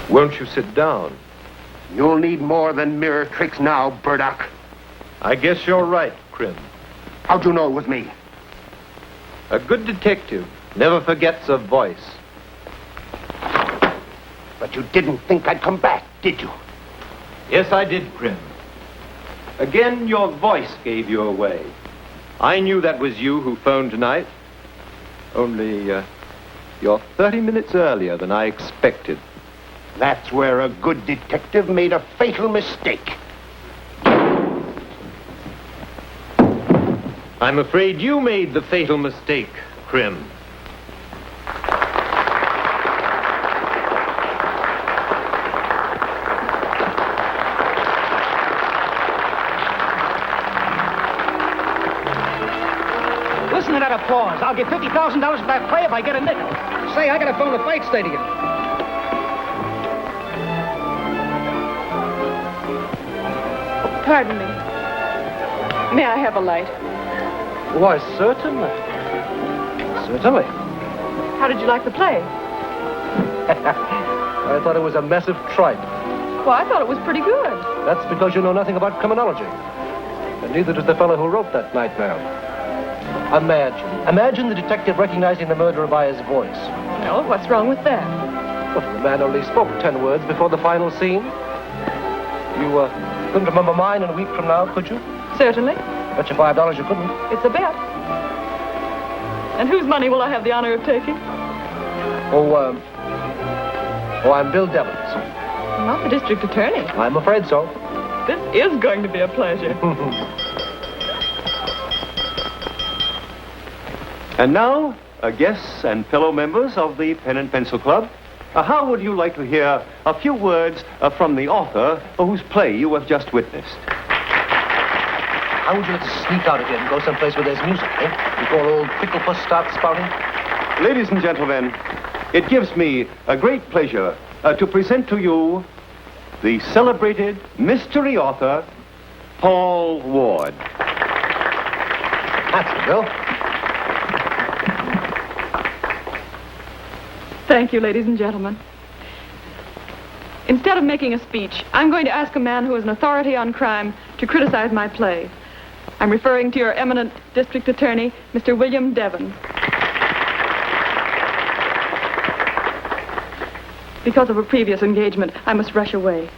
Won't you sit down? You'll need more than mirror tricks now, Burdock. I guess you're right, Krim. How'd you know it was me? A good detective never forgets a voice. But you didn't think I'd come back, did you? Yes, I did, Krim. Again, your voice gave you away. I knew that was you who phoned tonight. Only, you're 30 minutes earlier than I expected. That's where a good detective made a fatal mistake. I'm afraid you made the fatal mistake, Krim. Listen to that applause. I'll get $50,000 for that play if I get a nickel. Say, I gotta phone the fight stadium. Pardon me. May I have a light? Why, certainly. Certainly. How did you like the play? I thought it was a massive tripe. Well, I thought it was pretty good. That's because you know nothing about criminology. And neither does the fellow who wrote that nightmare. Imagine the detective recognizing the murderer by his voice. Well, what's wrong with that? Well, the man only spoke 10 words before the final scene. You couldn't remember mine in a week from now, could you? Certainly. Bet you $5 you couldn't. It's a bet. And whose money will I have the honor of taking? Oh, I'm Bill Devons. Not the district attorney. I'm afraid so. This is going to be a pleasure. And now, guests and fellow members of the Pen and Pencil Club, how would you like to hear a few words from the author whose play you have just witnessed? How would you like to sneak out again and go someplace where there's music, eh? Before old Picklepuss starts spouting? Ladies and gentlemen, it gives me a great pleasure to present to you the celebrated mystery author, Paul Ward. That's it, Bill. Thank you, ladies and gentlemen. Instead of making a speech, I'm going to ask a man who is an authority on crime to criticize my play. I'm referring to your eminent district attorney, Mr. William Devons. Because of a previous engagement, I must rush away.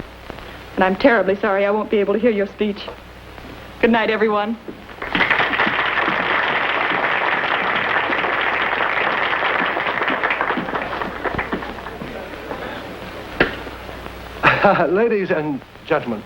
And I'm terribly sorry I won't be able to hear your speech. Good night, everyone. Ladies and gentlemen.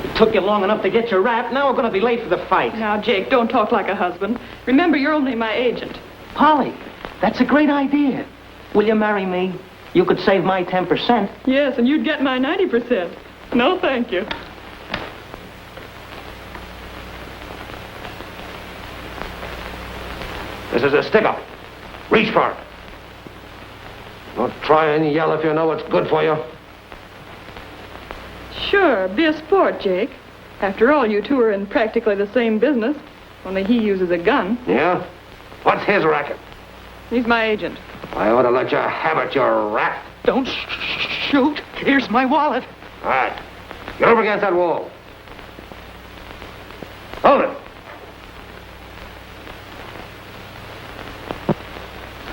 It took you long enough to get your rap. Now we're going to be late for the fight. Now, Jake, don't talk like a husband. Remember, you're only my agent. Polly, that's a great idea. Will you marry me? You could save my 10%. Yes, and you'd get my 90%. No, thank you. This is a stick-up. Reach for it. Don't try and yell if you know what's good for you. Sure, be a sport, Jake. After all, you two are in practically the same business, only he uses a gun. Yeah? What's his racket? He's my agent. I ought to let you have it, you rat. Don't shoot. Here's my wallet. All right. Get over against that wall. Hold it.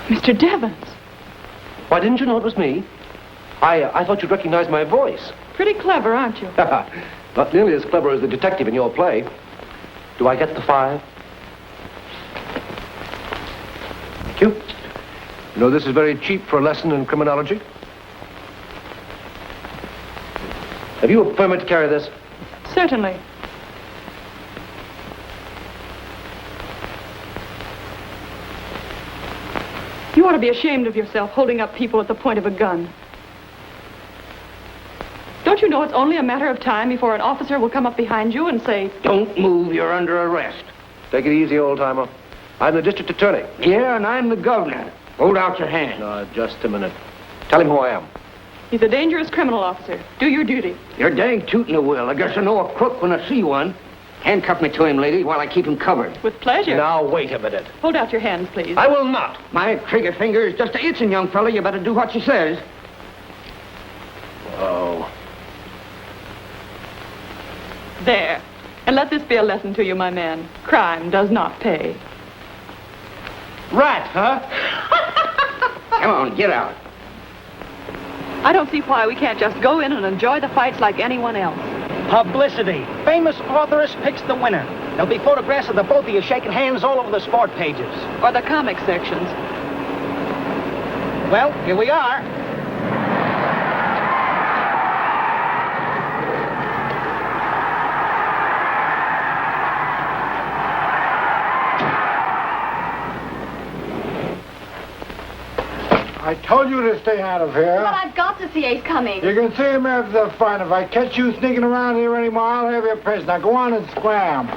Mr. Devons. Why, didn't you know it was me? I thought you'd recognize my voice. Pretty clever, aren't you? Not nearly as clever as the detective in your play. Do I get the 5? Thank you. You know, this is very cheap for a lesson in criminology. Have you a permit to carry this? Certainly. You ought to be ashamed of yourself holding up people at the point of a gun. Don't you know it's only a matter of time before an officer will come up behind you and say, Don't move, you're under arrest. Take it easy, old-timer. I'm the district attorney. Yeah, and I'm the governor. Hold out your hand. No, just a minute. Tell him who I am. he's a dangerous criminal officer. Do your duty. You're dang tootin' a will. I guess I know a crook when I see one. Handcuff me to him, lady, while I keep him covered. With pleasure. Now, wait a minute. Hold out your hands, please. I will not. My trigger finger is just itching, young fella. You better do what she says. Oh. There. And let this be a lesson to you, my man. Crime does not pay. Rat, huh? Come on, get out. I don't see why we can't just go in and enjoy the fights like anyone else. Publicity. Famous authoress picks the winner. There'll be photographs of the both of you shaking hands all over the sport pages. Or the comic sections. Well, here we are. I told you to stay out of here. But I've got to see Ace coming. You can see him after the fight. If I catch you sneaking around here anymore, I'll have your pissed. Now go on and scram.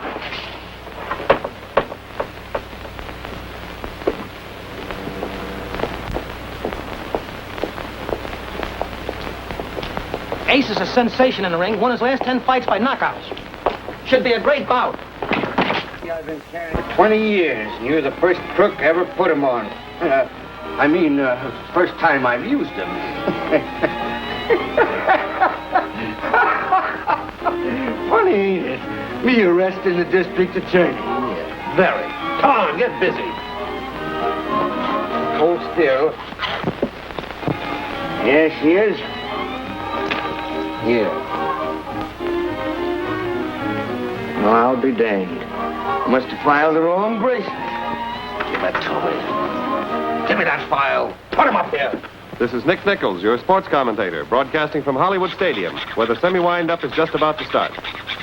Ace is a sensation in the ring. Won his last 10 fights by knockouts. Should be a great bout. I've been carrying 20 years, and you're the first crook I ever put him on. First time I've used him. Funny, ain't it? Me arresting the district attorney. Yeah, very. Come on, get busy. Hold still. Yes, she is. Here. Well, I'll be danged. Must have filed the wrong bracelet. Give it to me. Give me that file. Put him up here. This is Nick Nichols, your sports commentator, broadcasting from Hollywood Stadium, where the semi-wind-up is just about to start.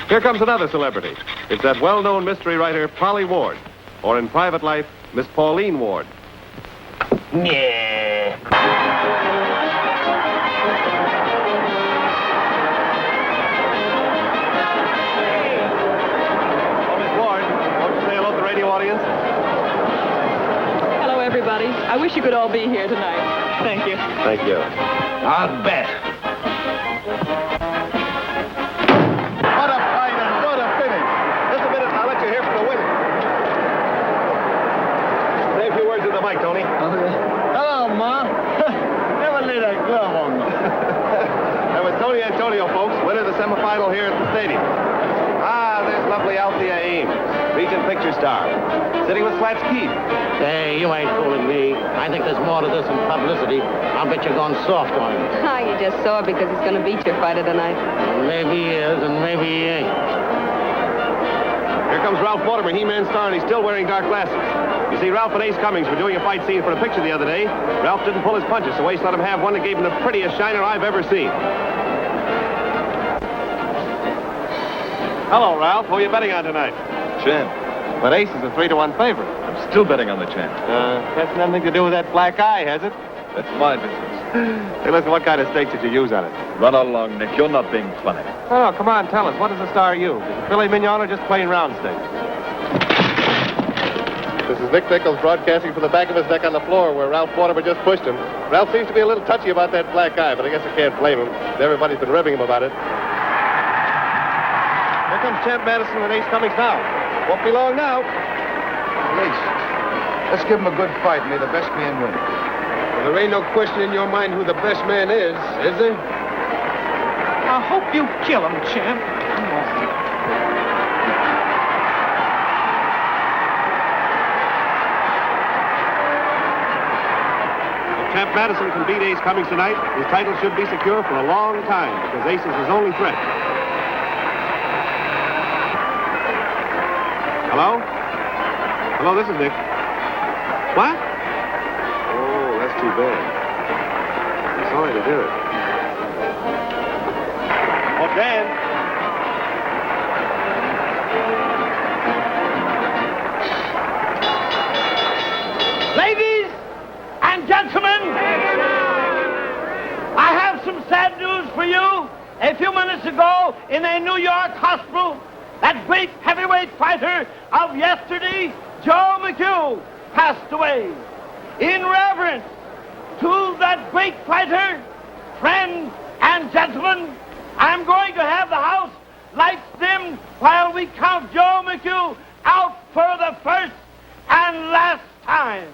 Here comes another celebrity. It's that well-known mystery writer, Polly Ward, or in private life, Miss Pauline Ward. Yeah. Audience. Hello, everybody. I wish you could all be here tonight. Thank you. Thank you. I'll bet. What a fight and what a finish. Just a minute, and I'll let you hear from the winner. Say a few words in the mic, Tony. Hello, Ma. Never laid a glove on me. That was Tony Antonio, folks, winner of the semifinal here at the stadium. Ah, there's lovely Althea Ames, Regent picture star, sitting with Slats Keith. Hey, you ain't fooling me. I think there's more to this than publicity. I'll bet you're going soft on him. Ah, you just saw because he's going to beat your fighter tonight. Maybe he is, and maybe he ain't. Here comes Ralph Waterman, He-Man star, and he's still wearing dark glasses. You see, Ralph and Ace Cummings were doing a fight scene for a picture the other day. Ralph didn't pull his punches, so Ace let him have one that gave him the prettiest shiner I've ever seen. Hello, Ralph. Who are you betting on tonight? Champ. But Ace is a 3-1 favorite. I'm still betting on the champ. Has nothing to do with that black eye, has it? That's my business. Hey, listen, what kind of stake did you use on it? Run along, Nick. You're not being funny. Oh, come on, tell us. What does the star use? Is it filet mignon or just plain round steak? This is Nick Nichols broadcasting from the back of his neck on the floor where Ralph Waterman just pushed him. Ralph seems to be a little touchy about that black eye, but I guess I can't blame him. Everybody's been ribbing him about it. Here comes Champ Madison and Ace Cummings now. Won't be long now. Ace, let's give him a good fight. May the best man win. Well, there ain't no question in your mind who the best man is there? I hope you kill him, champ. Come on. If Champ Madison can beat Ace Cummings tonight, his title should be secure for a long time because Ace is his only threat. Hello? Hello, this is Nick. What? Oh, that's too bad. I'm sorry to hear it. Oh, Dan. Ladies and gentlemen, I have some sad news for you. A few minutes ago, in a New York hospital, that great heavyweight fighter of yesterday, Joe McHugh, passed away. In reverence to that great fighter, friend, and gentleman, I'm going to have the house lights dimmed while we we count Joe McHugh out for the first and last time.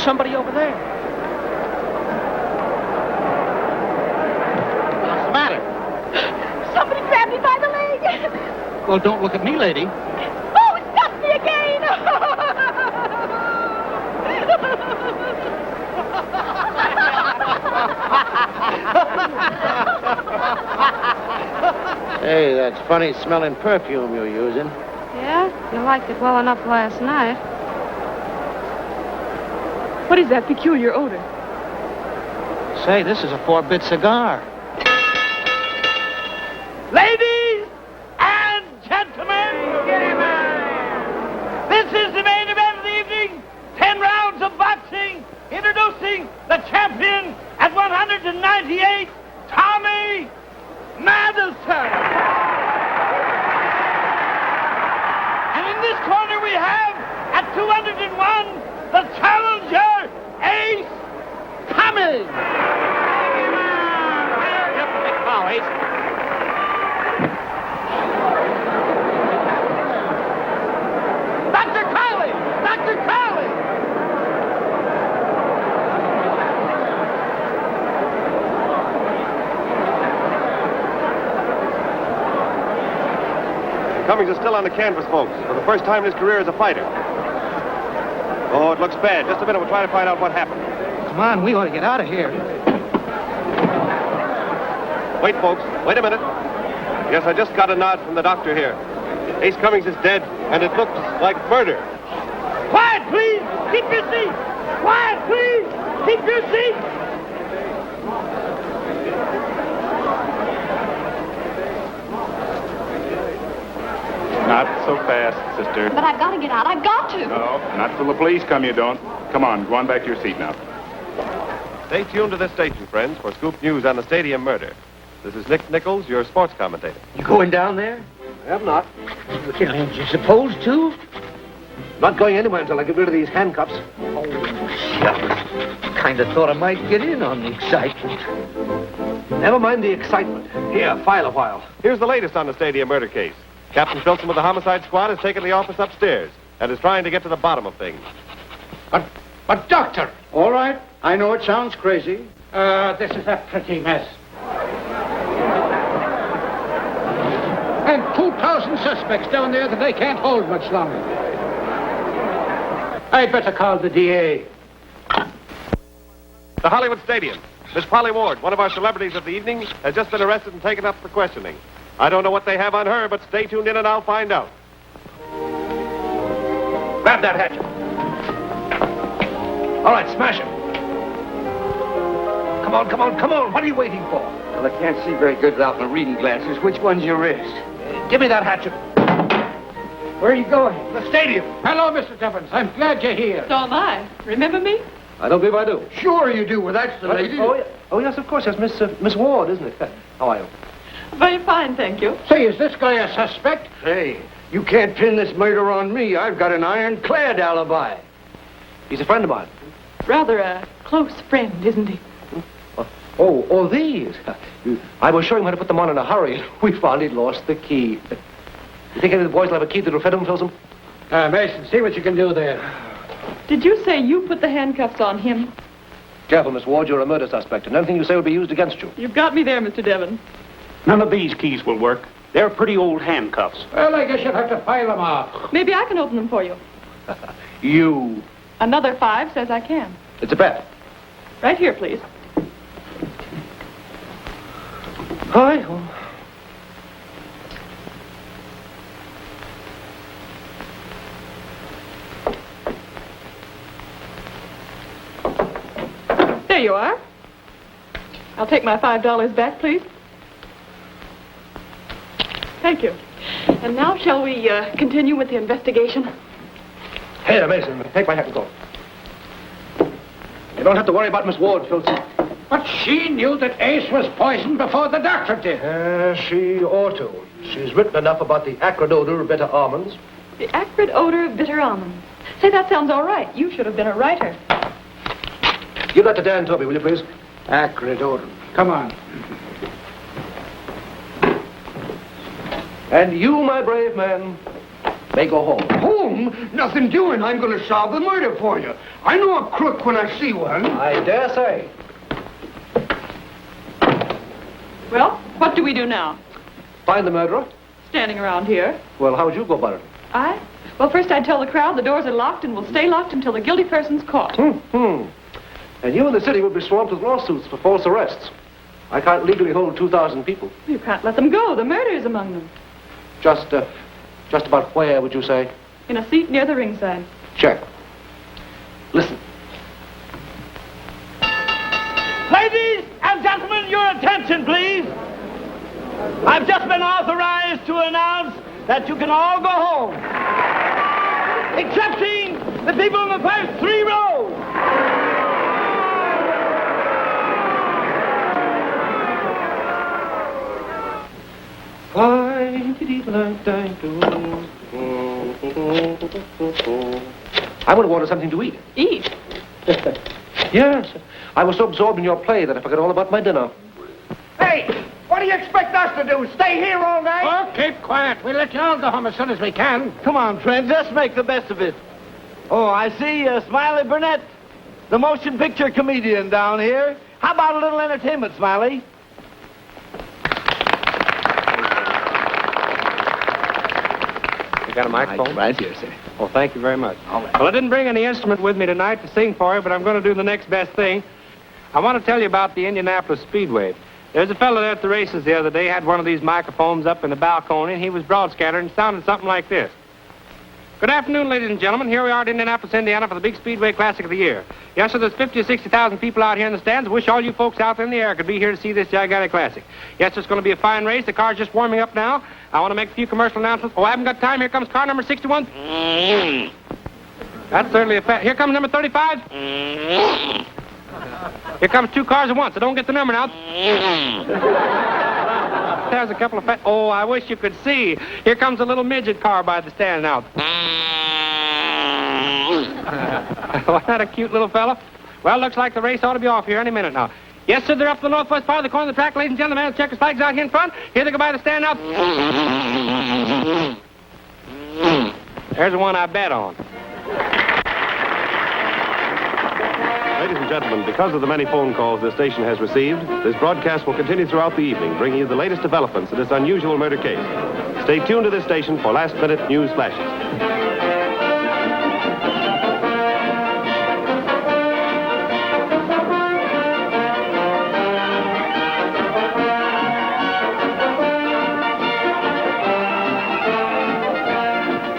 Somebody over there. What's the matter? Somebody grabbed me by the leg. Well, don't look at me, lady. Oh, it stopped me again. Hey, that's funny smelling perfume you're using. Yeah, you liked it well enough last night. What is that peculiar odor? Say, this is a 4-bit cigar. Ladies and gentlemen, this is the main event of the evening. 10 rounds of boxing. Introducing the champion at 198, Tommy Madison. And in this corner we have, at 201, the challenger, Ace Cummings. Yep, big foul, Ace. Dr. Crowley! Dr. Crowley! Cummings is still on the canvas, folks, for the first time in his career as a fighter. Oh, it looks bad. Just a minute, we'll try to find out what happened. Come on, we ought to get out of here. Wait, folks. Wait a minute. Yes, I just got a nod from the doctor here. Ace Cummings is dead, and it looks like murder. Quiet, please! Keep your seat! Quiet, please! Keep your seat! Not so fast, sister. But I've got to get out. I've got to. No, not till the police come, you don't. Come on, go on back to your seat now. Stay tuned to this station, friends, for scoop news on the stadium murder. This is Nick Nichols, your sports commentator. You going down there? I have not. Aren't you supposed to? Not going anywhere until I get rid of these handcuffs. Oh, shucks. Kind of thought I might get in on the excitement. Never mind the excitement. Here, file a while. Here's the latest on the stadium murder case. Captain Filson with the homicide squad has taken the office upstairs and is trying to get to the bottom of things. But doctor. All right. I know it sounds crazy. This is a pretty mess. And 2,000 suspects down there that they can't hold much longer. I'd better call the DA. The Hollywood Stadium. Miss Polly Ward, one of our celebrities of the evening, has just been arrested and taken up for questioning. I don't know what they have on her, but stay tuned in and I'll find out. Grab that hatchet. All right, smash him. Come on, come on, come on. What are you waiting for? Well, I can't see very good without my reading glasses. Which one's your wrist? Give me that hatchet. Where are you going? The stadium. Hello, Mr. Devons. I'm glad you're here. So am I. Remember me? I don't believe I do. Sure you do. Well, that's the lady. Oh, yes, of course. That's Miss Ward, isn't it? How are you? Very fine, thank you. Say, is this guy a suspect? Hey, you can't pin this murder on me. I've got an ironclad alibi. He's a friend of mine. Rather a close friend, isn't he? Oh, these. I was showing him how to put them on in a hurry. We found he'd lost the key. You think any of the boys will have a key that'll fit him, Filson? Mason, see what you can do there. Did you say you put the handcuffs on him? Careful, Miss Ward. You're a murder suspect, and anything you say will be used against you. You've got me there, Mr. Devons. None of these keys will work. They're pretty old handcuffs. Well, I guess you'll have to file them off. Maybe I can open them for you. You. Another 5 says I can. It's a bet. Right here, please. Hi. There you are. I'll take my $5 back, please. Thank you. And now shall we continue with the investigation? Here, Mason, take my hat and go. You don't have to worry about Miss Ward, Filson. But she knew that Ace was poisoned before the doctor did. She ought to. She's written enough about the acrid odor of bitter almonds. The acrid odor of bitter almonds. Say, that sounds all right. You should have been a writer. Give that to Dan Toby, will you, please? Acrid odor. Come on. And you, my brave man, may go home. Home? Nothing doing. I'm going to solve the murder for you. I know a crook when I see one. I dare say. Well, what do we do now? Find the murderer? Standing around here. Well, how would you go about it? Well, first I'd tell the crowd the doors are locked and will stay locked until the guilty person's caught. And you in the city would be swamped with lawsuits for false arrests. I can't legally hold 2,000 people. You can't let them go. The murder is among them. Just about where, would you say? In a seat near the ringside. Check. Listen. Ladies and gentlemen, your attention, please. I've just been authorized to announce that you can all go home, excepting the people in the first 3 rows. I would have wanted something to eat. Eat? Yes. I was so absorbed in your play that I forgot all about my dinner. Hey, what do you expect us to do? Stay here all night? Oh, keep quiet. We'll let you all go home as soon as we can. Come on, friends, let's make the best of it. Oh, I see Smiley Burnett, the motion picture comedian down here. How about a little entertainment, Smiley? You got a microphone? Right here, sir. Well, thank you very much. Well, I didn't bring any instrument with me tonight to sing for you, but I'm going to do the next best thing. I want to tell you about the Indianapolis Speedway. There's a fellow there at the races the other day, had one of these microphones up in the balcony, and he was broad-scattered and sounded something like this. Good afternoon, ladies and gentlemen. Here we are at Indianapolis, Indiana for the big Speedway Classic of the year. Yes, sir, there's 50 or 60,000 people out here in the stands. Wish all you folks out there in the air could be here to see this gigantic classic. Yes, it's going to be a fine race. The car's just warming up now. I want to make a few commercial announcements. Oh, I haven't got time. Here comes car number 61. That's certainly a Here comes number 35. Here comes 2 cars at once. I don't get the number now. There's a couple of Oh, I wish you could see. Here comes a little midget car by the stand now. Wasn't that a cute little fella? Well, looks like the race ought to be off here any minute now. Yes, sir, they're up the northwest part of the corner of the track, ladies and gentlemen. The man checker's flag's out here in front. Here they go by the stand now. There's the one I bet on. Ladies and gentlemen, because of the many phone calls this station has received, this broadcast will continue throughout the evening, bringing you the latest developments in this unusual murder case. Stay tuned to this station for last-minute news flashes.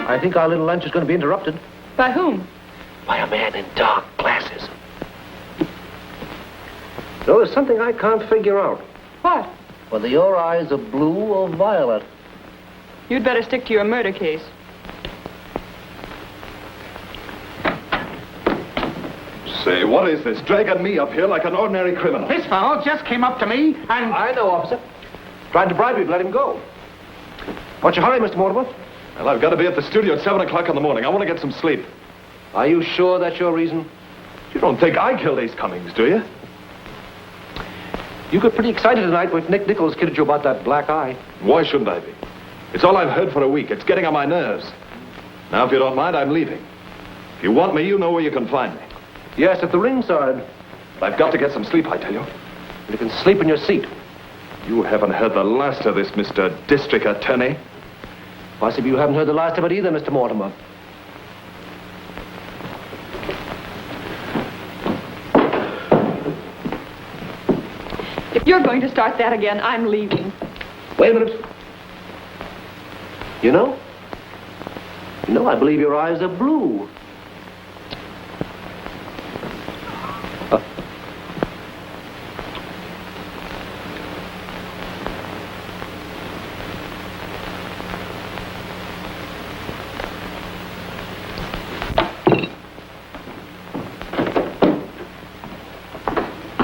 I think our little lunch is going to be interrupted. By whom? By a man in dark glasses. No, there's something I can't figure out. What? Whether your eyes are blue or violet. You'd better stick to your murder case. Say, what is this? Dragging me up here like an ordinary criminal. This fellow just came up to me and... I know, officer. Tried to bribe me to let him go. What's your hurry, Mr. Mortimer? Well, I've got to be at the studio at 7 o'clock in the morning. I want to get some sleep. Are you sure that's your reason? You don't think I killed Ace Cummings, do you? You got pretty excited tonight when Nick Nichols kidded you about that black eye. Why shouldn't I be? It's all I've heard for a week. It's getting on my nerves. Now, if you don't mind, I'm leaving. If you want me, you know where you can find me. Yes, at the ringside. I've got to get some sleep, I tell you. You can sleep in your seat. You haven't heard the last of this, Mr. District Attorney. Possibly you haven't heard the last of it either, Mr. Mortimer. If you're going to start that again, I'm leaving. Wait a minute. You know, I believe your eyes are blue.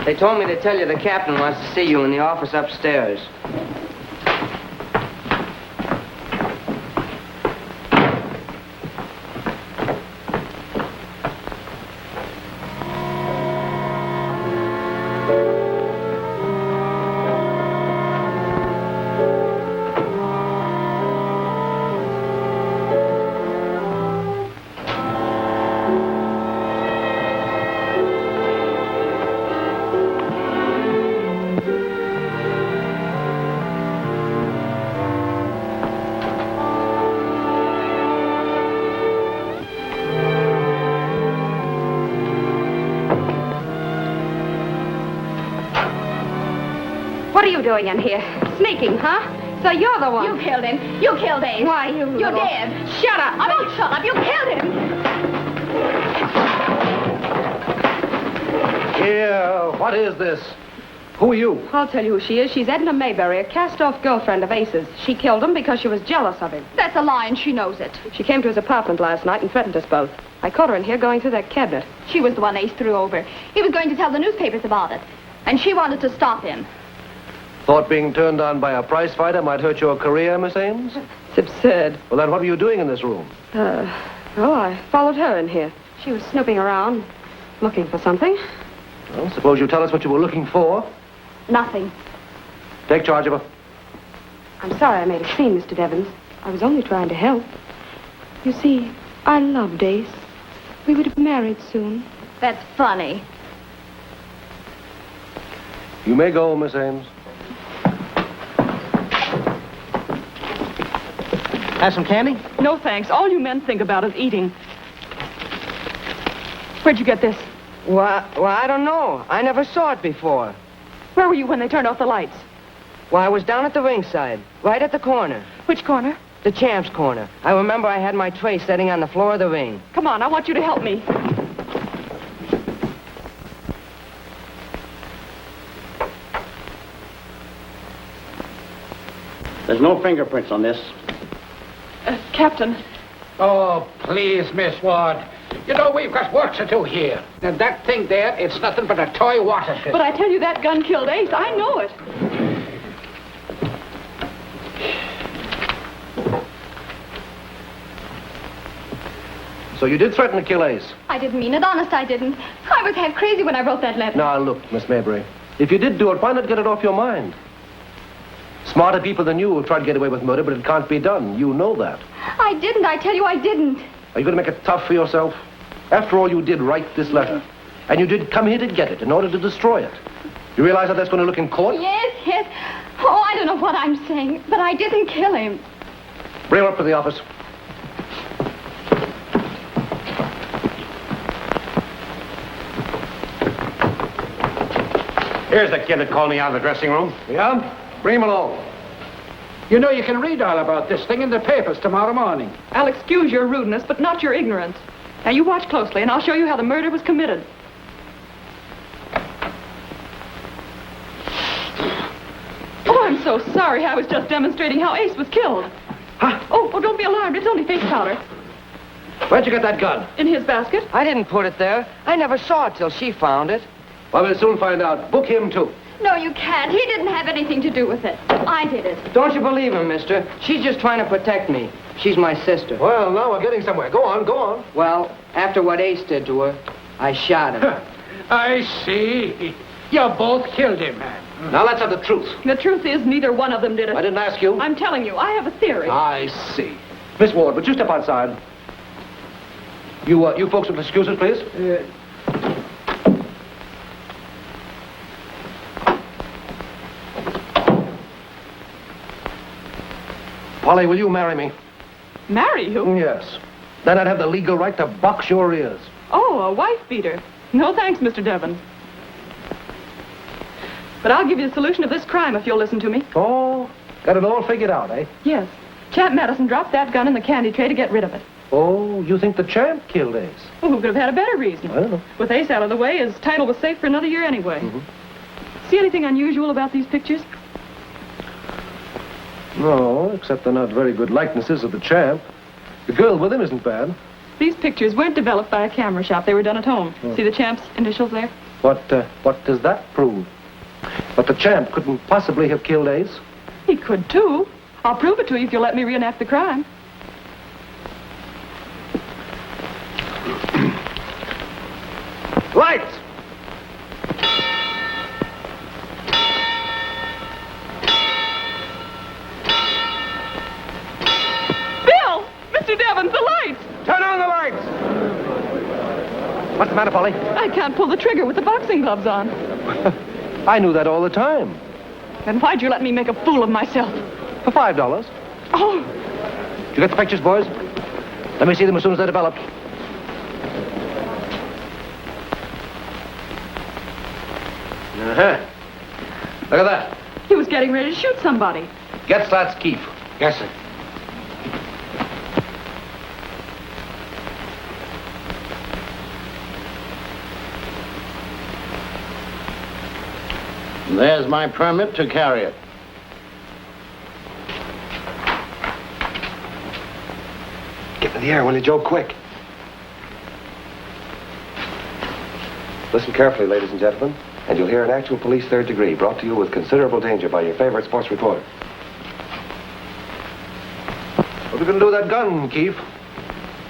They told me to tell you the captain wants to see you in the office upstairs. What are you doing in here? Sneaking, huh? So you're the one. You killed him. You killed Ace. Why, you You're little... dead. Shut up. Don't shut up. You killed him. Here, what is this? Who are you? I'll tell you who she is. She's Edna Mayberry, a cast-off girlfriend of Ace's. She killed him because she was jealous of him. That's a lie, and she knows it. She came to his apartment last night and threatened us both. I caught her in here going through that cabinet. She was the one Ace threw over. He was going to tell the newspapers about it, and she wanted to stop him. Thought being turned on by a prize fighter might hurt your career, Miss Ames? It's absurd. Well, then what were you doing in this room? I followed her in here. She was snooping around, looking for something. Well, suppose you tell us what you were looking for. Nothing. Take charge of her. I'm sorry I made a scene, Mr. Devons. I was only trying to help. You see, I loved Ace. We would be married soon. That's funny. You may go, Miss Ames. Have some candy? No, thanks. All you men think about is eating. Where'd you get this? Well, I don't know. I never saw it before. Where were you when they turned off the lights? Well, I was down at the ringside, right at the corner. Which corner? The champ's corner. I remember I had my tray sitting on the floor of the ring. Come on, I want you to help me. There's no fingerprints on this. Captain. Oh, please, Miss Ward. You know, we've got work to do here. And that thing there, it's nothing but a toy water pistol. But I tell you, that gun killed Ace. I know it. So you did threaten to kill Ace? I didn't mean it. Honest, I didn't. I was half crazy when I wrote that letter. Now, look, Miss Mayberry. If you did do it, why not get it off your mind? Smarter people than you have tried to get away with murder, but it can't be done. You know that. I didn't. I tell you, I didn't. Are you going to make it tough for yourself? After all, you did write this letter. And you did come here to get it in order to destroy it. You realize how that's going to look in court? Yes, yes. Oh, I don't know what I'm saying, but I didn't kill him. Bring her up to the office. Here's the kid that called me out of the dressing room. Yeah? Bring him along. You know, you can read all about this thing in the papers tomorrow morning. I'll excuse your rudeness, but not your ignorance. Now, you watch closely, and I'll show you how the murder was committed. Oh, I'm so sorry. I was just demonstrating how Ace was killed. Huh? Oh, don't be alarmed. It's only face powder. Where'd you get that gun? In his basket. I didn't put it there. I never saw it till she found it. Well, we'll soon find out. Book him, too. No, you can't. He didn't have anything to do with it. I did it. Don't you believe him, mister? She's just trying to protect me. She's my sister. Well, now we're getting somewhere. Go on, go on. Well, after what Ace did to her, I shot him. I see. You both killed him, man. Now let's have the truth. The truth is, neither one of them did it. I didn't ask you. I'm telling you, I have a theory. I see. Miss Ward, would you step outside? You folks will excuse us, please. Polly, will you marry me? Marry you? Yes. Then I'd have the legal right to box your ears. Oh, a wife beater. No thanks, Mr. Devons. But I'll give you the solution of this crime if you'll listen to me. Oh, got it all figured out, eh? Yes. Champ Madison dropped that gun in the candy tray to get rid of it. Oh, you think the champ killed Ace? Well, who could have had a better reason? I don't know. With Ace out of the way, his title was safe for another year anyway. See anything unusual about these pictures? No, except they're not very good likenesses of the champ. The girl with him isn't bad. These pictures weren't developed by a camera shop. They were done at home. See the champ's initials there? What does that prove? But the champ couldn't possibly have killed Ace. He could, too. I'll prove it to you if you'll let me reenact the crime. Lights! Bill! Mr. Devons, the lights! Turn on the lights! What's the matter, Polly? I can't pull the trigger with the boxing gloves on. I knew that all the time. Then why'd you let me make a fool of myself? For $5. Oh, Did you get the pictures, boys? Let me see them as soon as they're developed. Uh-huh. Look at that. he was getting ready to shoot somebody. Get Slats Keefe. Yes, sir. There's my permit to carry it. Get in the air, will you, Joe? Quick. Listen carefully, ladies and gentlemen, and you'll hear an actual police third degree brought to you with considerable danger by your favorite sports reporter. What are we going to do with that gun, Keefe?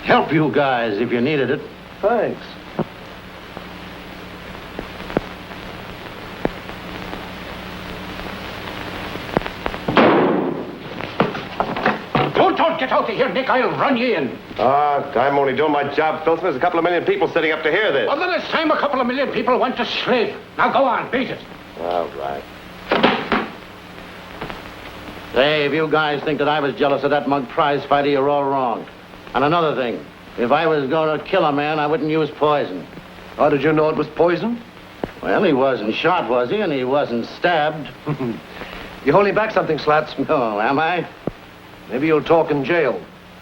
Help you guys if you needed it. Thanks. Don't get out of here, Nick. I'll run you in. I'm only doing my job, Filson. There's a couple of million people sitting up to hear this. Well, then it's time a couple of million people went to sleep. Now go on, beat it. All right. Say, if you guys think that I was jealous of that mug prize fighter, you're all wrong. And another thing, if I was going to kill a man, I wouldn't use poison. How did you know it was poison? Well, he wasn't shot, was he? And he wasn't stabbed. You holding back something, Slats? No, am I? Maybe you'll talk in jail.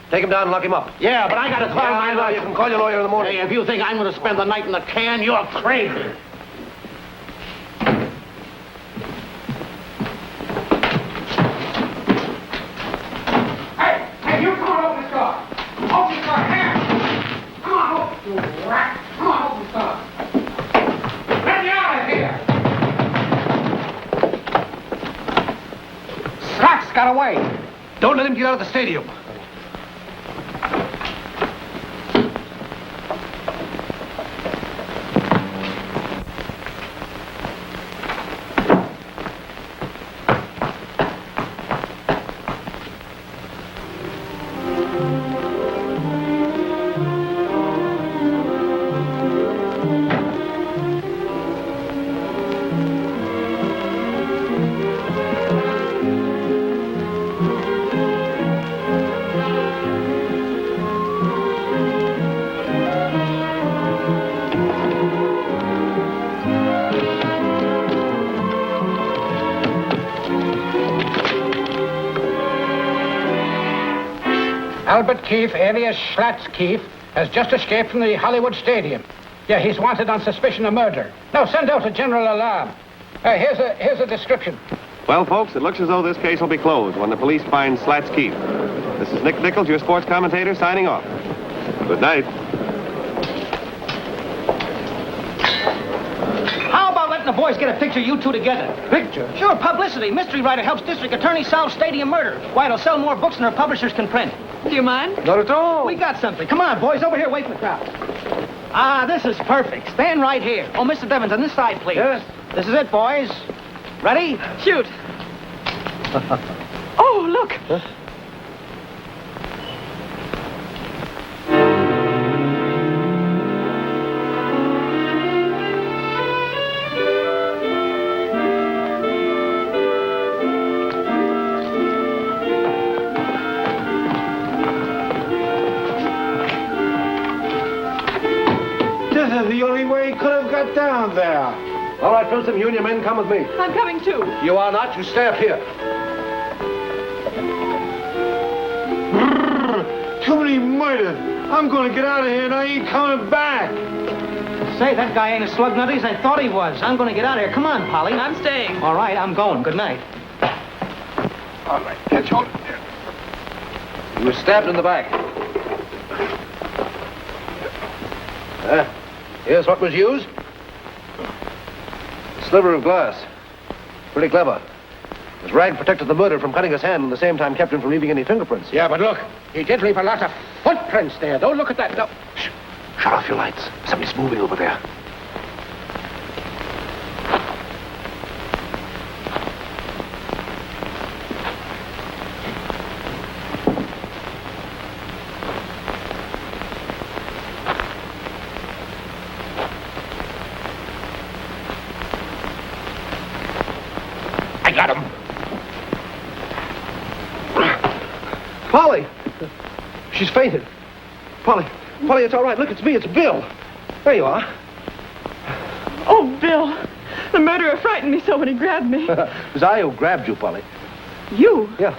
Take him down and lock him up. Yeah, but I got to call my I know. lawyer. You can call your lawyer in the morning. Hey, if you think I'm going to spend the night in the can, you're crazy. Hey, you come on, open this door. Open this door, here. Come on, open, you rat. Come on, open this door. Let me out of here. Slats got away. Don't let him get out of the stadium. Albert Keefe, alias Slats Keefe, has just escaped from the Hollywood Stadium. Yeah, he's wanted on suspicion of murder. Now, send out a general alarm. Here's a description. Well, folks, it looks as though this case will be closed when the police find Slats Keefe. This is Nick Nichols, your sports commentator, signing off. Good night. How about letting the boys get a picture of you two together? Picture? Sure, publicity. Mystery writer helps district attorney solve stadium murder. Why, it'll sell more books than her publishers can print. Do you mind? Not at all. We got something. Come on, boys, over here, wait for the crowd. Ah, this is perfect. Stand right here. Oh, Mr. Devons, on this side, please. Yes. This is it, boys. Ready? Shoot. Oh, look. Huh? This is the only way he could have got down there. All right, Filson, you and your men come with me. I'm coming too. You are not. You stay up here. Too many murders. I'm going to get out of here and I ain't coming back. Say, that guy ain't as slug nutty as I thought he was. I'm going to get out of here. Come on, Polly. I'm staying. All right, I'm going. Good night. All right, catch hold. You were stabbed in the back. Here's what was used. A sliver of glass. Pretty clever. This rag protected the murderer from cutting his hand and at the same time kept him from leaving any fingerprints. Yeah, but look, he did leave a lot of footprints there. Don't look at that. No. Shh. Shut off your lights. Somebody's moving over there. I got him. Polly! She's fainted. Polly, it's all right. Look, it's me. It's Bill. There you are. Oh, Bill. The murderer frightened me so when he grabbed me. It was I who grabbed you, Polly. You? Yeah.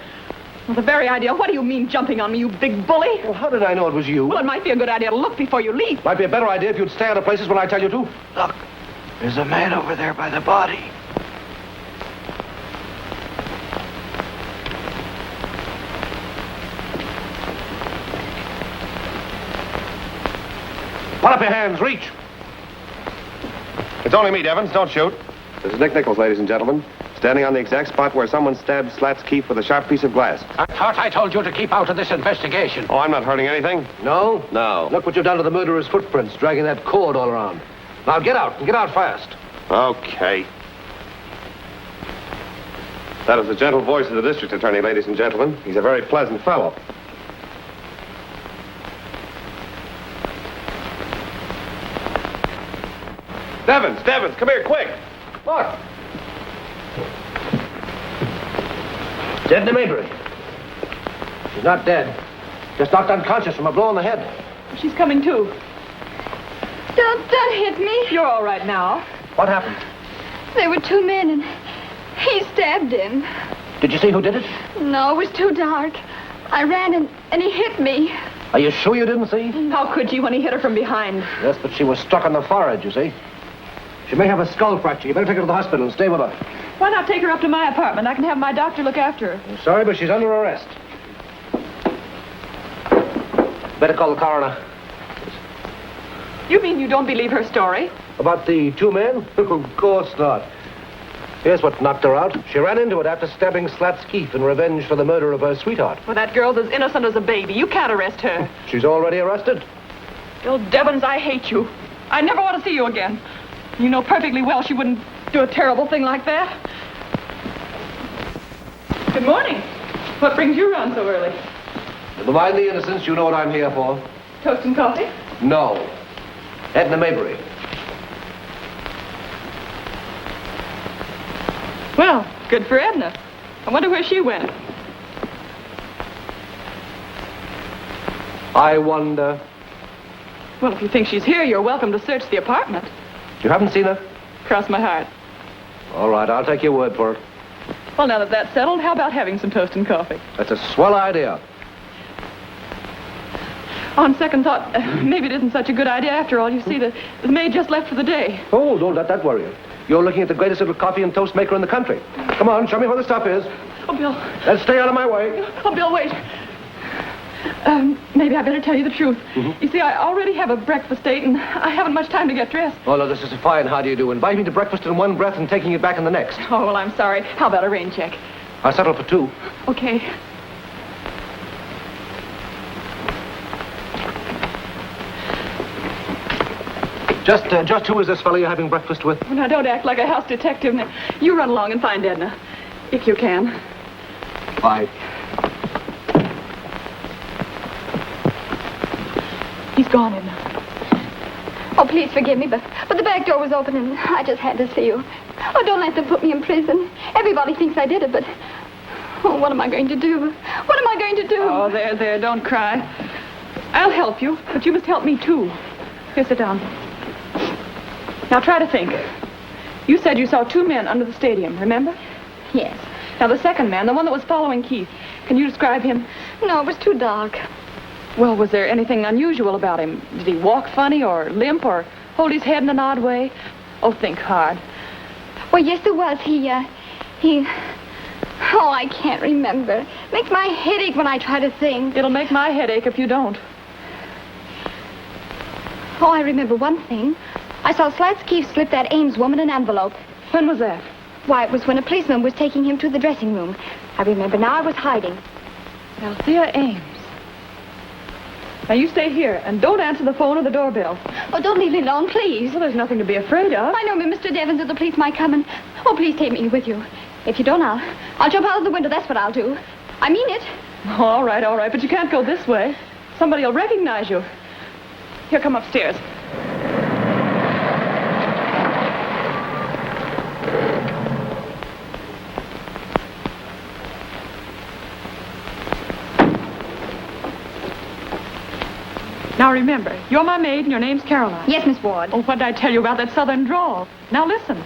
Well, the very idea. What do you mean jumping on me, you big bully? Well, how did I know it was you? Well, it might be a good idea to look before you leap. Might be a better idea if you'd stay out of places when I tell you to. Look, there's a man over there by the body. Put up your hands. Reach. It's only me, Devons. Don't shoot. This is Nick Nichols, ladies and gentlemen, standing on the exact spot where someone stabbed Slats Keefe with a sharp piece of glass. I thought I told you to keep out of this investigation. Oh, I'm not hurting anything. No? No. Look what you've done to the murderer's footprints, dragging that cord all around. Now get out, and get out fast. Okay. That is the gentle voice of the district attorney, ladies and gentlemen. He's a very pleasant fellow. Devons, come here, quick. What? Dead in the Maybury. She's not dead. Just knocked unconscious from a blow on the head. She's coming to. Don't hit me. You're all right now. What happened? There were two men and he stabbed him. Did you see who did it? No, it was too dark. I ran and he hit me. Are you sure you didn't see? How could you when he hit her from behind? Yes, but she was struck on the forehead, you see. She may have a skull fracture. You better take her to the hospital and stay with her. Why not take her up to my apartment? I can have my doctor look after her. I'm sorry, but she's under arrest. Better call the coroner. You mean you don't believe her story? About the two men? Of course not. Here's what knocked her out. She ran into it after stabbing Slats Keefe in revenge for the murder of her sweetheart. Well, that girl's as innocent as a baby. You can't arrest her. She's already arrested. Bill Devons, I hate you. I never want to see you again. You know perfectly well she wouldn't do a terrible thing like that. Good morning. What brings you around so early? Never mind the innocence. You know what I'm here for. Toast and coffee? No. Edna Maybury. Well, good for Edna. I wonder where she went. I wonder. Well, if you think she's here, you're welcome to search the apartment. You haven't seen her? Cross my heart. All right, I'll take your word for it. Well, now that that's settled, how about having some toast and coffee? That's a swell idea. On second thought, maybe it isn't such a good idea after all. You see, the maid just left for the day. Oh, don't let that worry you. You're looking at the greatest little coffee and toast maker in the country. Come on, show me where the stuff is. Oh, Bill. Let's stay out of my way. Oh, Bill, wait. Maybe I better tell you the truth. Mm-hmm. You see, I already have a breakfast date, and I haven't much time to get dressed. Oh, no, this is fine. How do you do? Invite me to breakfast in one breath and taking it back in the next. Oh, well, I'm sorry. How about a rain check? I'll settle for two. Okay. Just who is this fellow you're having breakfast with? Well, now, don't act like a house detective. Now, you run along and find Edna, if you can. Bye. He's gone, Edna. Oh, please forgive me, but the back door was open and I just had to see you. Oh, don't let them put me in prison. Everybody thinks I did it, but... Oh, what am I going to do? What am I going to do? Oh, there, don't cry. I'll help you, but you must help me, too. Here, sit down. Now, try to think. You said you saw two men under the stadium, remember? Yes. Now, the second man, the one that was following Keith, can you describe him? No, it was too dark. Well, was there anything unusual about him? Did he walk funny or limp or hold his head in an odd way? Oh, think hard. Well, yes, there was. He... Oh, I can't remember. Makes my head ache when I try to think. It'll make my head ache if you don't. Oh, I remember one thing. I saw Slats Keefe slip that Ames woman an envelope. When was that? Why, it was when a policeman was taking him to the dressing room. I remember now. I was hiding. Althea Ames. Now, you stay here, and don't answer the phone or the doorbell. Oh, don't leave me alone, please. Well, there's nothing to be afraid of. I know Mr. Devons or the police might come and... Oh, please take me with you. If you don't, I'll jump out of the window. That's what I'll do. I mean it. Oh, all right, but you can't go this way. Somebody will recognize you. Here, come upstairs. Now remember, you're my maid and your name's Caroline. Yes, Miss Ward. Oh, what did I tell you about that southern drawl? Now listen.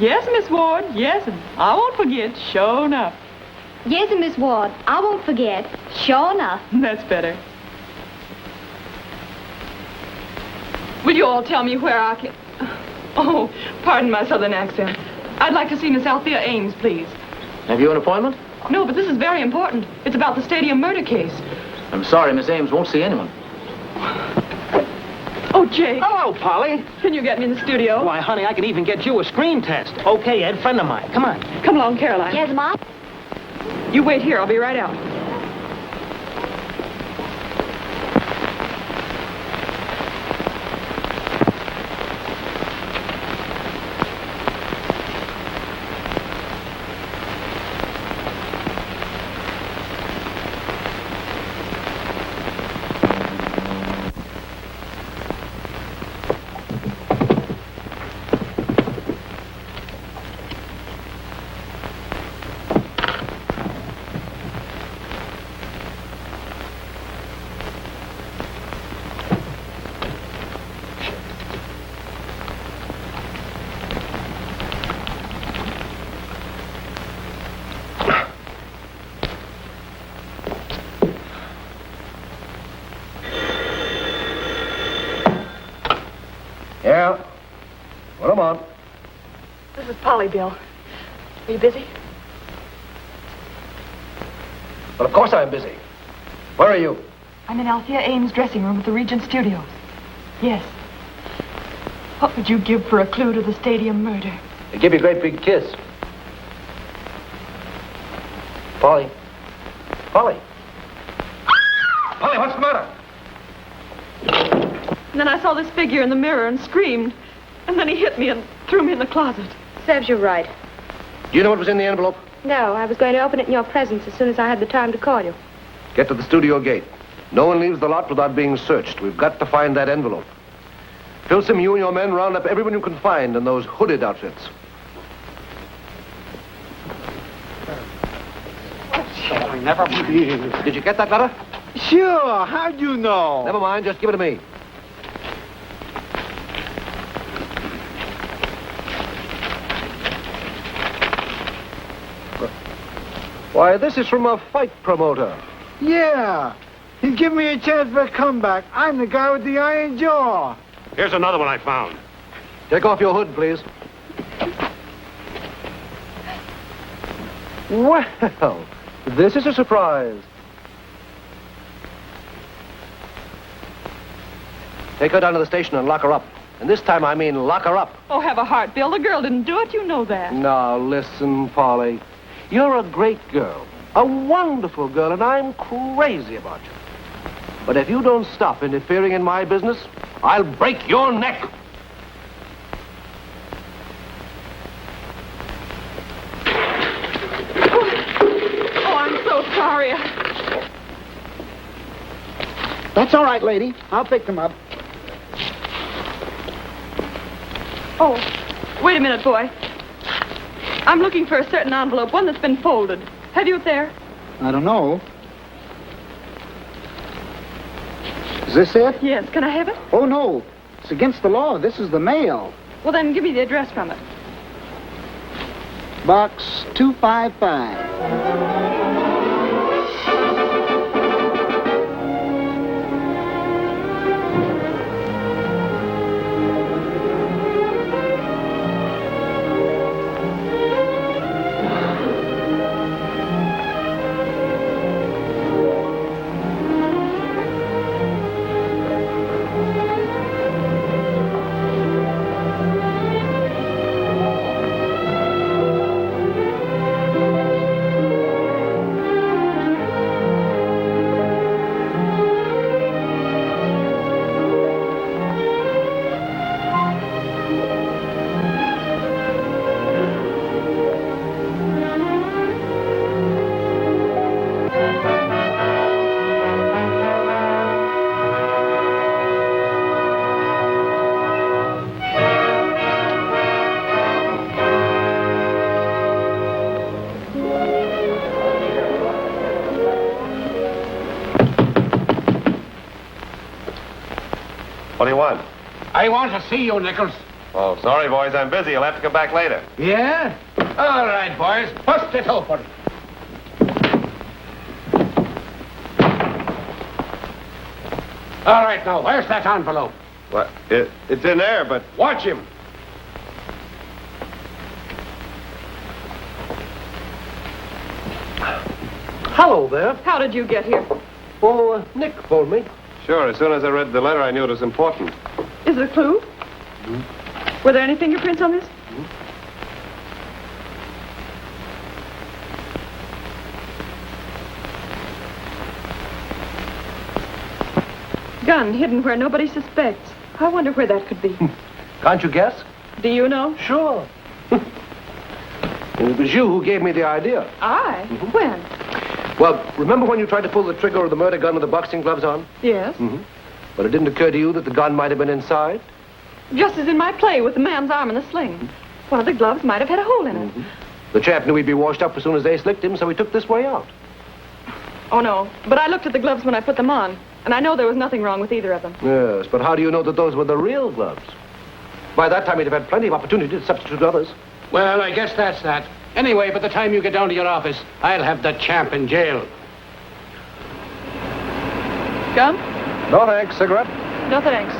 Yes, Miss Ward, yes, and I won't forget, sure enough. Yes, and Miss Ward, I won't forget, sure enough. That's better. Will you all tell me where I can... Oh, pardon my southern accent. I'd like to see Miss Althea Ames, please. Have you an appointment? No, but this is very important. It's about the stadium murder case. I'm sorry, Miss Ames won't see anyone. Oh, Jake. Hello, Polly. Can you get me in the studio? Why, honey, I can even get you a screen test. Okay, Ed, friend of mine. Come on. Come along, Caroline. Yes, Ma? You wait here. I'll be right out. Yeah. Well, I'm on. This is Polly, Bill. Are you busy? Well, of course I'm busy. Where are you? I'm in Althea Ames' dressing room at the Regent Studios. Yes. What would you give for a clue to the stadium murder? They give you a great big kiss. Polly. Polly. Polly, what's the matter? And then I saw this figure in the mirror and screamed. And then he hit me and threw me in the closet. Serves you right. Do you know what was in the envelope? No, I was going to open it in your presence as soon as I had the time to call you. Get to the studio gate. No one leaves the lot without being searched. We've got to find that envelope. Filson, you and your men round up everyone you can find in those hooded outfits. I never believe. Did you get that letter? Sure. How'd you know? Never mind. Just give it to me. Why, this is from a fight promoter. Yeah. He's giving me a chance for a comeback. I'm the guy with the iron jaw. Here's another one I found. Take off your hood, please. Well, this is a surprise. Take her down to the station and lock her up. And this time I mean lock her up. Oh, have a heart, Bill. The girl didn't do it. You know that. Now, listen, Polly. You're a great girl. A wonderful girl, and I'm crazy about you. But if you don't stop interfering in my business, I'll break your neck. Oh, I'm so sorry. That's all right, lady. I'll pick them up. Oh, wait a minute, boy. I'm looking for a certain envelope, one that's been folded. Have you it there? I don't know. Is this it? Yes. Can I have it? Oh, no. It's against the law. This is the mail. Well, then give me the address from it. Box 255. What do you want? I want to see you, Nichols. Oh, sorry, boys. I'm busy. You'll have to come back later. Yeah? All right, boys. Bust it open. All right, now, where's that envelope? What? It's in there, but... Watch him. Hello there. How did you get here? Oh, Nick phoned me. Sure, as soon as I read the letter, I knew it was important. Is it a clue? Were there any fingerprints on this? Gun hidden where nobody suspects. I wonder where that could be. Can't you guess? Do you know? Sure. It was you who gave me the idea. I? When? Well, remember when you tried to pull the trigger of the murder gun with the boxing gloves on? Yes. But it didn't occur to you that the gun might have been inside? Just as in my play with the man's arm in the sling. One of the gloves might have had a hole in it. The chap knew he'd be washed up as soon as they slicked him, so he took this way out. Oh, no. But I looked at the gloves when I put them on, and I know there was nothing wrong with either of them. Yes, but how do you know that those were the real gloves? By that time, he'd have had plenty of opportunity to substitute others. Well, I guess that's that. Anyway, by the time you get down to your office, I'll have the champ in jail. Gum? No thanks. Cigarette? No thanks.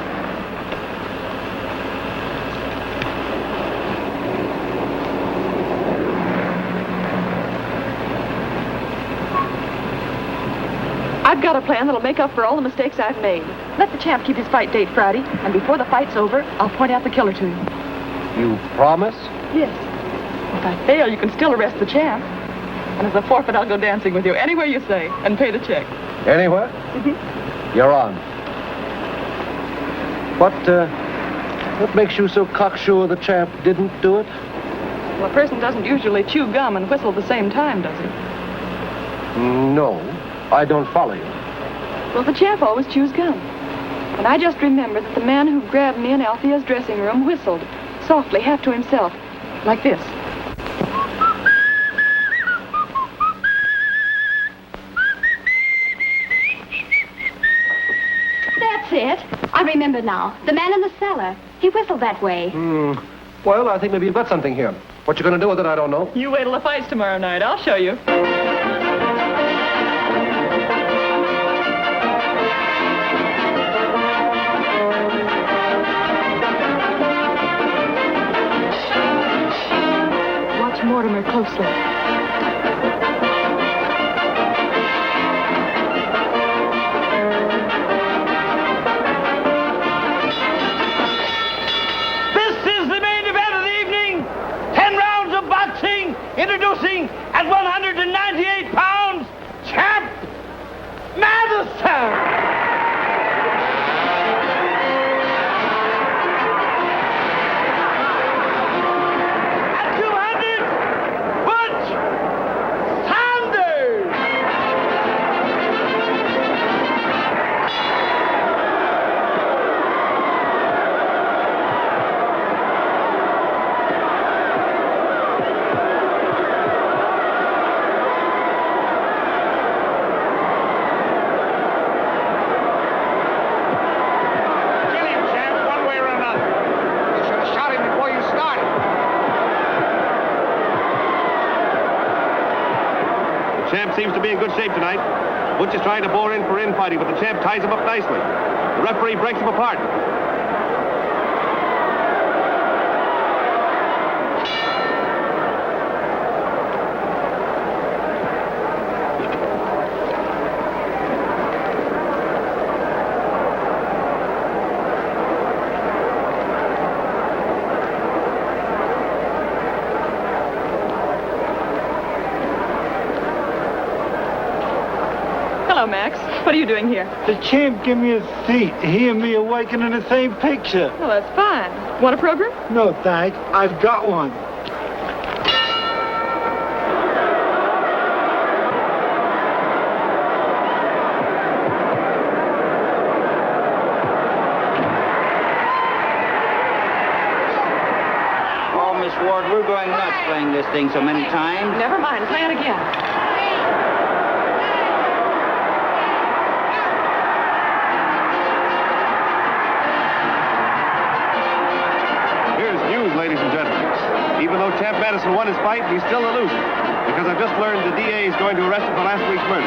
I've got a plan that'll make up for all the mistakes I've made. Let the champ keep his fight date Friday, and before the fight's over, I'll point out the killer to you. You promise? Yes. If I fail, you can still arrest the champ. And as a forfeit, I'll go dancing with you anywhere you say and pay the check. Anywhere? You're on. What makes you so cocksure the champ didn't do it? Well, a person doesn't usually chew gum and whistle at the same time, does he? No, I don't follow you. Well, the champ always chews gum. And I just remember that the man who grabbed me in Althea's dressing room whistled, softly, half to himself, like this. That's it. I remember now. The man in the cellar. He whistled that way. Well, I think maybe you've got something here. What you gonna do with it, I don't know. You wait till the fight's tomorrow night. I'll show you. Watch Mortimer closely. Introducing at 198 pounds, Champ Madison! At 200, Butch Sanders! Champ seems to be in good shape tonight. Butch is trying to bore in for infighting, but the champ ties him up nicely. The referee breaks him apart. Hello, Max. What are you doing here? The champ gave me a seat. He and me are working in the same picture. Well, that's fine. Want a program? No, thanks. I've got one. Oh, Miss Ward, we're going nuts playing this thing so many times. Never mind. Play it again. Even though Champ Madison won his fight, he's still a loser. Because I've just learned the DA is going to arrest him for last week's murder.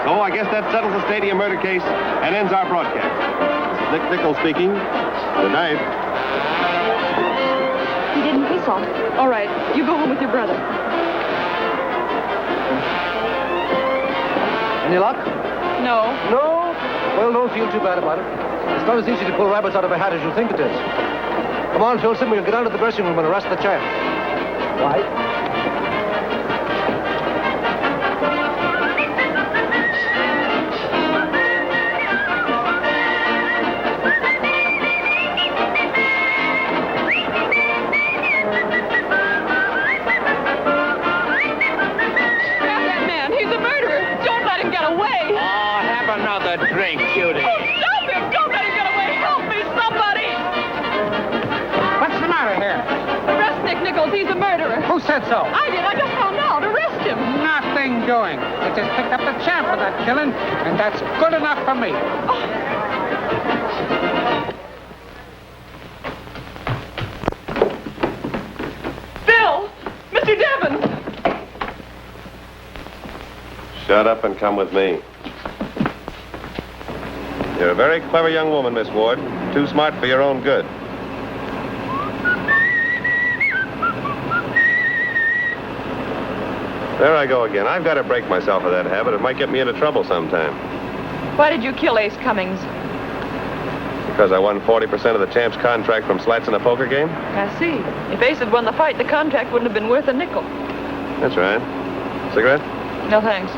So I guess that settles the stadium murder case and ends our broadcast. This is Nick Nichols speaking. Good night. He didn't piss off. All right, you go home with your brother. Any luck? No. No? Well, don't feel too bad about it. It's not as easy to pull rabbits out of a hat as you think it is. Come on, Filson, we'll get down to the dressing room and arrest the champ. Right. Drink, Judy. Oh, stop him! Don't let him get away! Help me, somebody! What's the matter here? Arrest Nick Nichols. He's a murderer. Who said so? I did. I just found out. Arrest him. Nothing doing. They just picked up the champ for that killing, and that's good enough for me. Bill! Mr. Devons! Shut up and come with me. You're a very clever young woman, Miss Ward. Too smart for your own good. There I go again. I've got to break myself of that habit. It might get me into trouble sometime. Why did you kill Ace Cummings? Because I won 40% of the champ's contract from slats in a poker game? I see. If Ace had won the fight, the contract wouldn't have been worth a nickel. That's right. Cigarette? No, thanks.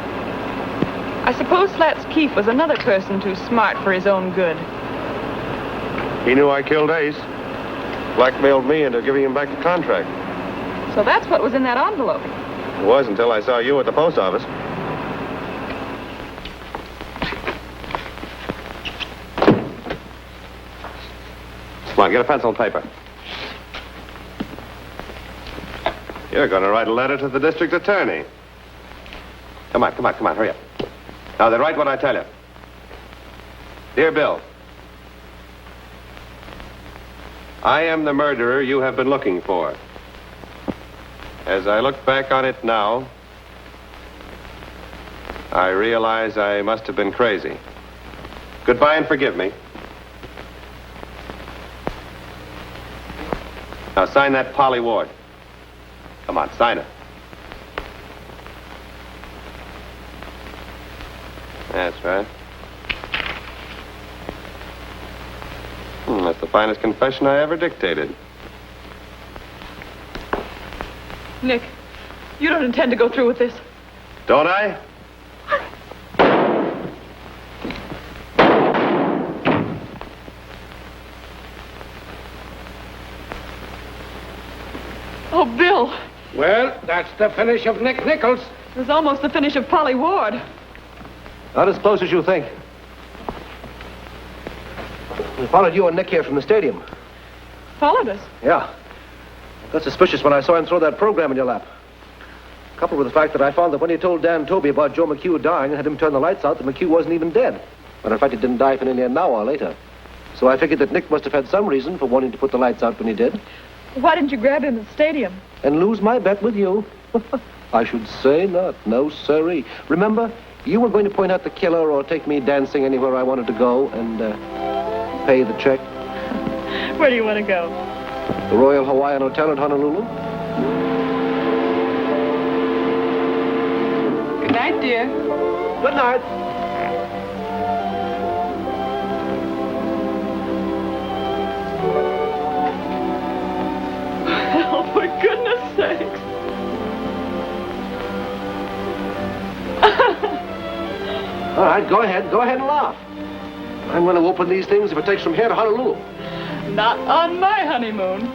I suppose Slats Keefe was another person too smart for his own good. He knew I killed Ace. Blackmailed me into giving him back the contract. So that's what was in that envelope. It was until I saw you at the post office. Come on, get a pencil and paper. You're going to write a letter to the district attorney. Come on, hurry up. Now, then write what I tell you. Dear Bill, I am the murderer you have been looking for. As I look back on it now, I realize I must have been crazy. Goodbye and forgive me. Now, sign that Polly Ward. Come on, sign it. That's right. That's the finest confession I ever dictated. Nick, you don't intend to go through with this. Don't I? Oh, Bill. Well, that's the finish of Nick Nichols. It was almost the finish of Polly Ward. Not as close as you think. We followed you and Nick here from the stadium. Followed us? Yeah. Got suspicious when I saw him throw that program in your lap. Coupled with the fact that I found that when he told Dan Toby about Joe McHugh dying and had him turn the lights out, that McHugh wasn't even dead. But in fact, he didn't die for nearly an hour later. So I figured that Nick must have had some reason for wanting to put the lights out when he did. Why didn't you grab him in the stadium? And lose my bet with you? I should say not. No, sirree. Remember, you were going to point out the killer or take me dancing anywhere I wanted to go and pay the check. Where do you want to go? The Royal Hawaiian Hotel at Honolulu. Good night, dear. Good night. Oh, for goodness sakes. All right, go ahead and laugh. I'm going to open these things if it takes from here to Honolulu. Not on my honeymoon.